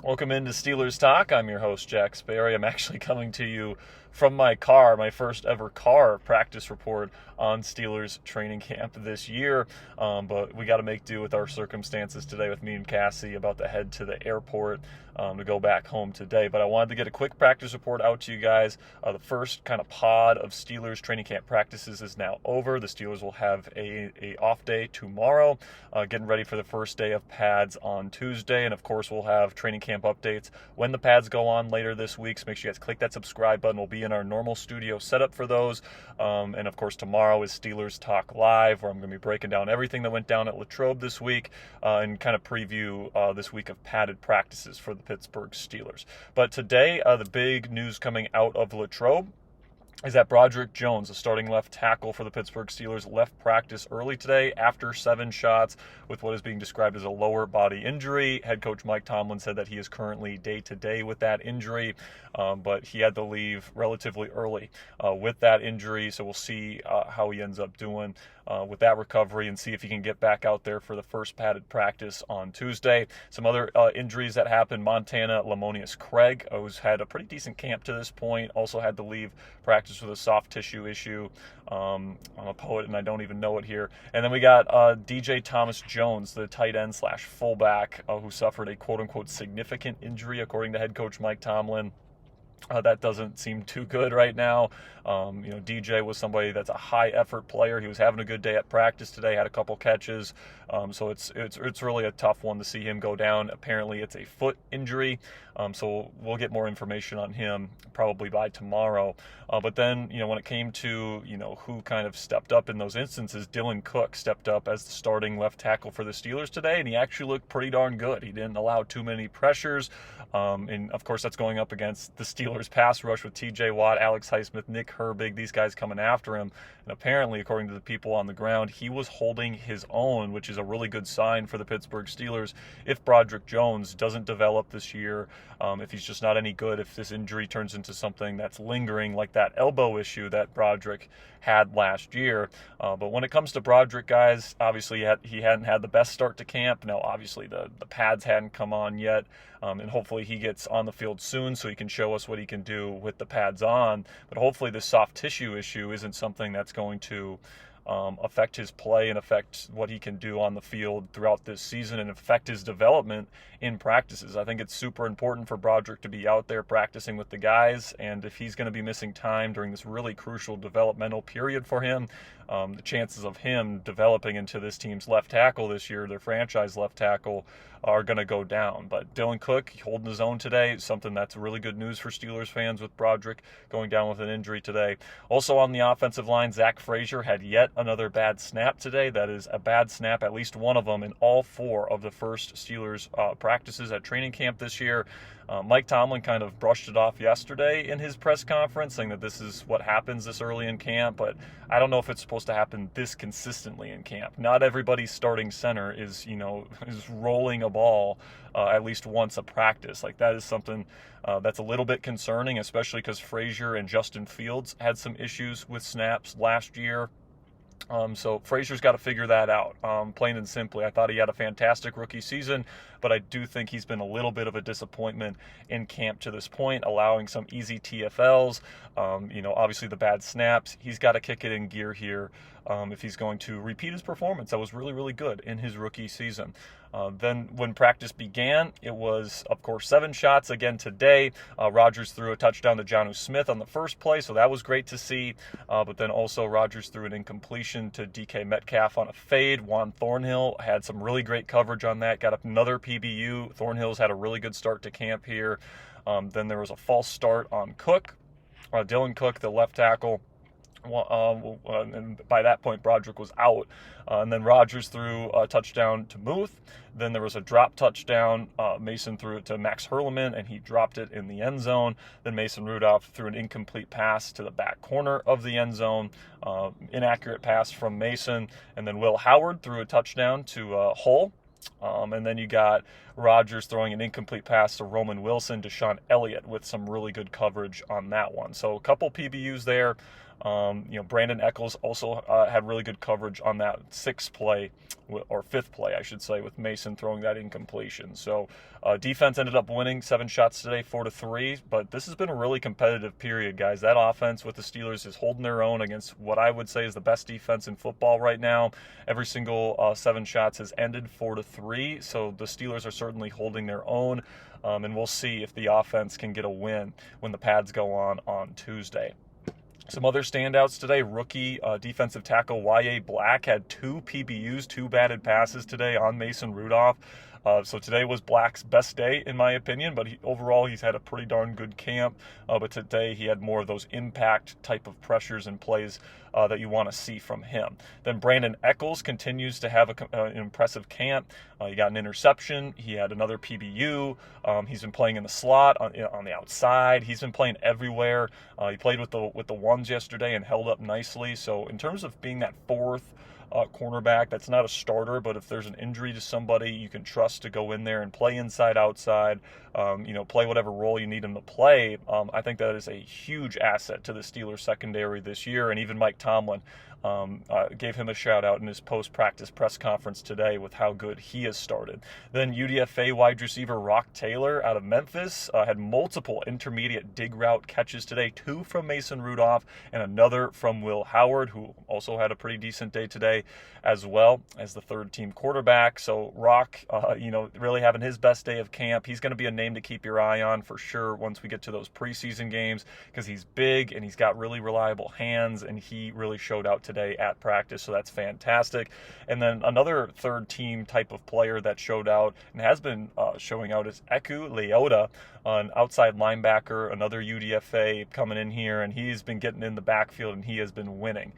Welcome into Steelers Talk. I'm your host, Jack Sperry. I'm actually coming to you from my car, my first ever car practice report on Steelers training camp this year. But we got to make do with our circumstances today with me and Cassie about to head to the airport to go back home today. But I wanted to get a quick practice report out to you guys. The first kind of pod of Steelers training camp practices is now over. The Steelers will have a off day tomorrow, getting ready for the first day of pads on Tuesday. And of course, we'll have training camp updates when the pads go on later this week. So make sure you guys click that subscribe button. We'll be in our normal studio setup for those. And of course, tomorrow is Steelers Talk Live, where I'm going to be breaking down everything that went down at Latrobe this week and kind of preview this week of padded practices for the Pittsburgh Steelers. But today, the big news coming out of Latrobe is that Brockerick Jones, the starting left tackle for the Pittsburgh Steelers, left practice early today after 7 shots with what is being described as a lower body injury. Head coach Mike Tomlin said that he is currently day-to-day with that injury, but he had to leave relatively early with that injury, so we'll see how he ends up doing with that recovery and see if he can get back out there for the first padded practice on Tuesday. Some other injuries that happened: Montana Lamonius Craig, who's had a pretty decent camp to this point, also had to leave practice with a soft tissue issue. I'm a poet and I don't even know it here. And then we got DJ Thomas Jones, the tight end / fullback, who suffered a quote-unquote significant injury, according to head coach Mike Tomlin. That doesn't seem too good right now. DJ was somebody that's a high effort player. He was having a good day at practice today, had a couple catches. So it's really a tough one to see him go down. Apparently it's a foot injury. So we'll get more information on him probably by tomorrow. But then, when it came to, who kind of stepped up in those instances, Dylan Cook stepped up as the starting left tackle for the Steelers today, and he actually looked pretty darn good. He didn't allow too many pressures. And of course, that's going up against the Steelers pass rush with TJ Watt, Alex Highsmith, Nick Herbig, these guys coming after him. And apparently, according to the people on the ground, he was holding his own, which is a really good sign for the Pittsburgh Steelers. If Brockerick Jones doesn't develop this year, if he's just not any good, if this injury turns into something that's lingering, like that elbow issue that Broderick had last year. But when it comes to Broderick, guys, obviously he hadn't had the best start to camp. Now, obviously, the pads hadn't come on yet, and hopefully he gets on the field soon so he can show us what he can do with the pads on. But hopefully this soft tissue issue isn't something that's going to affect his play and affect what he can do on the field throughout this season and affect his development in practices. I think it's super important for Broderick to be out there practicing with the guys, and if he's going to be missing time during this really crucial developmental period for him, the chances of him developing into this team's left tackle this year, their franchise left tackle, are going to go down. But Dylan Cook holding his own today, something that's really good news for Steelers fans with Broderick going down with an injury today. Also on the offensive line, Zach Frazier had yet another bad snap today. That is a bad snap, at least one of them, in all 4 of the first Steelers practices at training camp this year. Mike Tomlin kind of brushed it off yesterday in his press conference, saying that this is what happens this early in camp, but I don't know if it's supposed to happen this consistently in camp. Not everybody's starting center is rolling a ball at least once a practice. Like, that is something that's a little bit concerning, especially because Frazier and Justin Fields had some issues with snaps last year. So Frazier's got to figure that out, plain and simply. I thought he had a fantastic rookie season, but I do think he's been a little bit of a disappointment in camp to this point, allowing some easy TFLs, obviously the bad snaps. He's got to kick it in gear here if he's going to repeat his performance. That was really, really good in his rookie season. Then when practice began, it was, of course, 7 shots again today. Rodgers threw a touchdown to Jonnu Smith on the first play, so that was great to see. But then also Rodgers threw an incompletion to DK Metcalf on a fade. Juan Thornhill had some really great coverage on that, got another PBU. Thornhill's had a really good start to camp here. Then there was a false start on Cook. Dylan Cook, the left tackle. And by that point, Broderick was out. And then Rodgers threw a touchdown to Muth. Then there was a drop touchdown. Mason threw it to Max Hurleman, and he dropped it in the end zone. Then Mason Rudolph threw an incomplete pass to the back corner of the end zone. Inaccurate pass from Mason. And then Will Howard threw a touchdown to Hull. And then you got Rodgers throwing an incomplete pass to Roman Wilson to Sean Elliott with some really good coverage on that one. So a couple PBUs there. Brandon Eccles also had really good coverage on that fifth play, I should say, with Mason throwing that incompletion. So defense ended up winning 7 shots today, 4-3. But this has been a really competitive period, guys. That offense with the Steelers is holding their own against what I would say is the best defense in football right now. Every single 7 shots has ended 4-3. So the Steelers are certainly holding their own. And we'll see if the offense can get a win when the pads go on Tuesday. Some other standouts today. Rookie defensive tackle Y.A. Black had 2 PBUs, 2 batted passes today on Mason Rudolph. So today was Black's best day, in my opinion, but overall he's had a pretty darn good camp. But today he had more of those impact type of pressures and plays that you want to see from him. Then Brandon Eccles continues to have an impressive camp. He got an interception. He had another PBU. He's been playing in the slot, on the outside. He's been playing everywhere. He played with the ones yesterday and held up nicely. So in terms of being that fourth cornerback that's not a starter, but if there's an injury to somebody you can trust to go in there and play inside, outside, play whatever role you need him to play, I think that is a huge asset to the Steelers secondary this year. And even Mike Tomlin gave him a shout out in his post-practice press conference today with how good he has started. Then UDFA wide receiver Rock Taylor out of Memphis had multiple intermediate dig route catches today, 2 from Mason Rudolph and another from Will Howard, who also had a pretty decent day today as well as the third-team quarterback. So Rock, really having his best day of camp. He's going to be a name to keep your eye on for sure once we get to those preseason games, because he's big and he's got really reliable hands, and he really showed out today at practice, so that's fantastic. And then another third-team type of player that showed out and has been showing out is Eku Leota, an outside linebacker, another UDFA coming in here, and he's been getting in the backfield and he has been winning.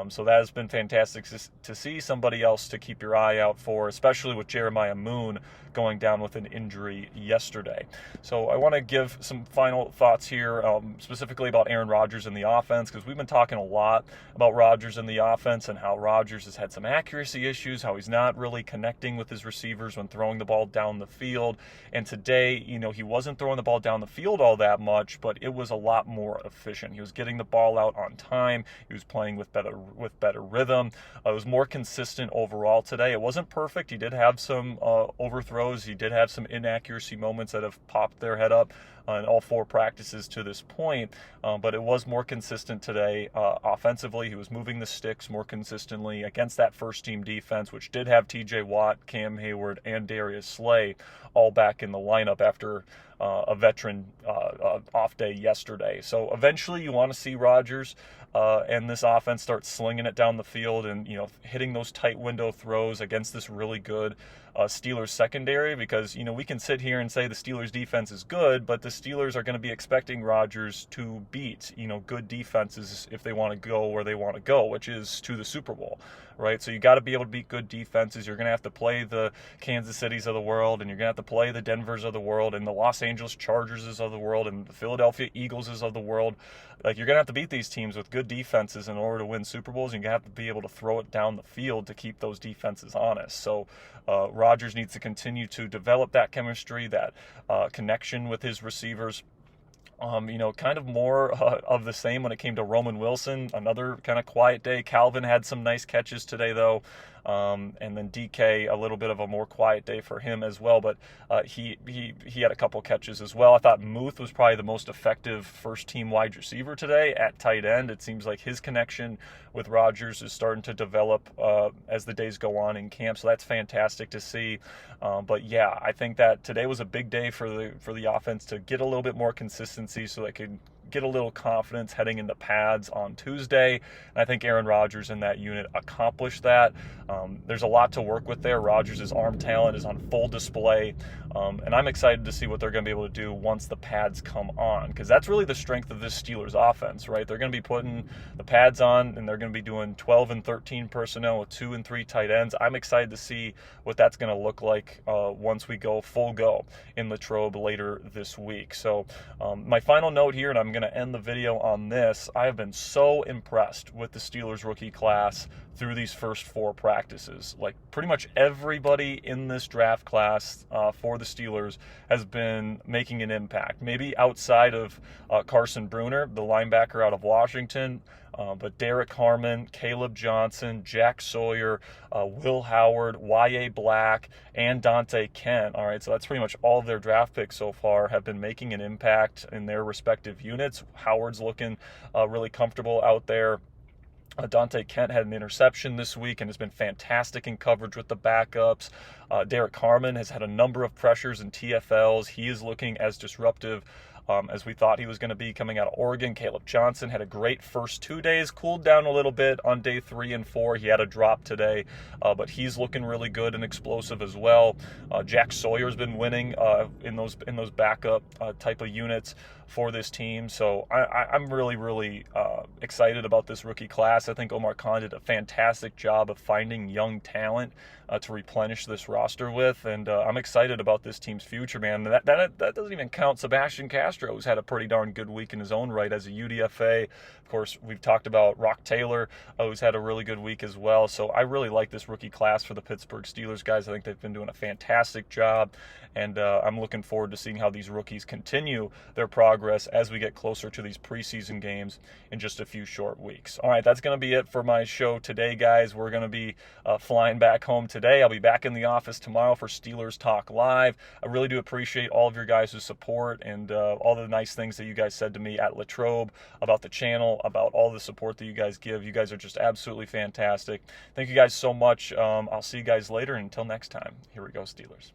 So that has been fantastic to see somebody else to keep your eye out for, especially with Jeremiah Moon going down with an injury yesterday. So I want to give some final thoughts here, specifically about Aaron Rodgers and the offense, because we've been talking a lot about Rodgers and the offense and how Rodgers has had some accuracy issues, how he's not really connecting with his receivers when throwing the ball down the field. And today, he wasn't throwing the ball down the field all that much, but it was a lot more efficient. He was getting the ball out on time. He was playing with better rhythm. It was more consistent overall today. It wasn't perfect. He did have some overthrows. He did have some inaccuracy moments that have popped their head up in all 4 practices to this point, but it was more consistent today. Offensively, he was moving the sticks more consistently against that first-team defense, which did have T.J. Watt, Cam Hayward, and Darius Slay all back in the lineup after a veteran off day yesterday. So eventually you want to see Rodgers and this offense start slinging it down the field and, hitting those tight window throws against this really good Steelers secondary, because, we can sit here and say the Steelers defense is good, but the Steelers are going to be expecting Rodgers to beat, good defenses if they want to go where they want to go, which is to the Super Bowl, right? So you got to be able to beat good defenses. You're going to have to play the Kansas Cities of the world, and you're going to have to play the Denvers of the world, and the Los Angeles Chargers of the world, and the Philadelphia Eagles of the world. Like, you're going to have to beat these teams with good defenses in order to win Super Bowls, and you have to be able to throw it down the field to keep those defenses honest. So Rodgers needs to continue to develop that chemistry, that connection with his receivers. Kind of more of the same when it came to Roman Wilson. Another kind of quiet day. Calvin had some nice catches today, though. And then DK, a little bit of a more quiet day for him as well. But he had a couple catches as well. I thought Muth was probably the most effective first-team wide receiver today at tight end. It seems like his connection with Rodgers is starting to develop as the days go on in camp. So that's fantastic to see. But yeah, I think that today was a big day for the offense to get a little bit more consistency so they could get a little confidence heading into pads on Tuesday. And I think Aaron Rodgers and that unit accomplished that. There's a lot to work with there. Rodgers' arm talent is on full display. And I'm excited to see what they're going to be able to do once the pads come on, because that's really the strength of this Steelers offense, right? They're going to be putting the pads on, and they're going to be doing 12 and 13 personnel with 2 and 3 tight ends. I'm excited to see what that's going to look like once we go full go in Latrobe later this week. So my final note here, and I'm going to end the video on this, I have been so impressed with the Steelers rookie class through these first 4 practices. Like, pretty much everybody in this draft class for the Steelers has been making an impact. Maybe outside of Carson Bruner, the linebacker out of Washington, But Derek Harmon, Caleb Johnson, Jack Sawyer, Will Howard, Y.A. Black, and Dante Kent. All right, so that's pretty much all of their draft picks so far have been making an impact in their respective units. Howard's looking really comfortable out there. Dante Kent had an interception this week and has been fantastic in coverage with the backups. Derek Harmon has had a number of pressures and TFLs. He is looking as disruptive as we thought he was going to be coming out of Oregon. Caleb Johnson had a great first 2 days, cooled down a little bit on day 3 and 4. He had a drop today, but he's looking really good and explosive as well. Jack Sawyer's been winning in those backup type of units for this team. So I'm really excited about this rookie class. I think Omar Khan did a fantastic job of finding young talent to replenish this roster with, and I'm excited about this team's future, man. That doesn't even count Sebastian Castro, who's had a pretty darn good week in his own right as a UDFA. Of course, we've talked about Rock Taylor, who's had a really good week as well. So I really like this rookie class for the Pittsburgh Steelers, guys. I think they've been doing a fantastic job, and I'm looking forward to seeing how these rookies continue their progress as we get closer to these preseason games in just a few short weeks. All right, that's going to be it for my show today, guys. We're going to be flying back home today. I'll be back in the office tomorrow for Steelers Talk Live. I really do appreciate all of your guys' support and all the nice things that you guys said to me at Latrobe about the channel, about all the support that you guys give. You guys are just absolutely fantastic. Thank you guys so much. I'll see you guys later. And until next time, here we go, Steelers.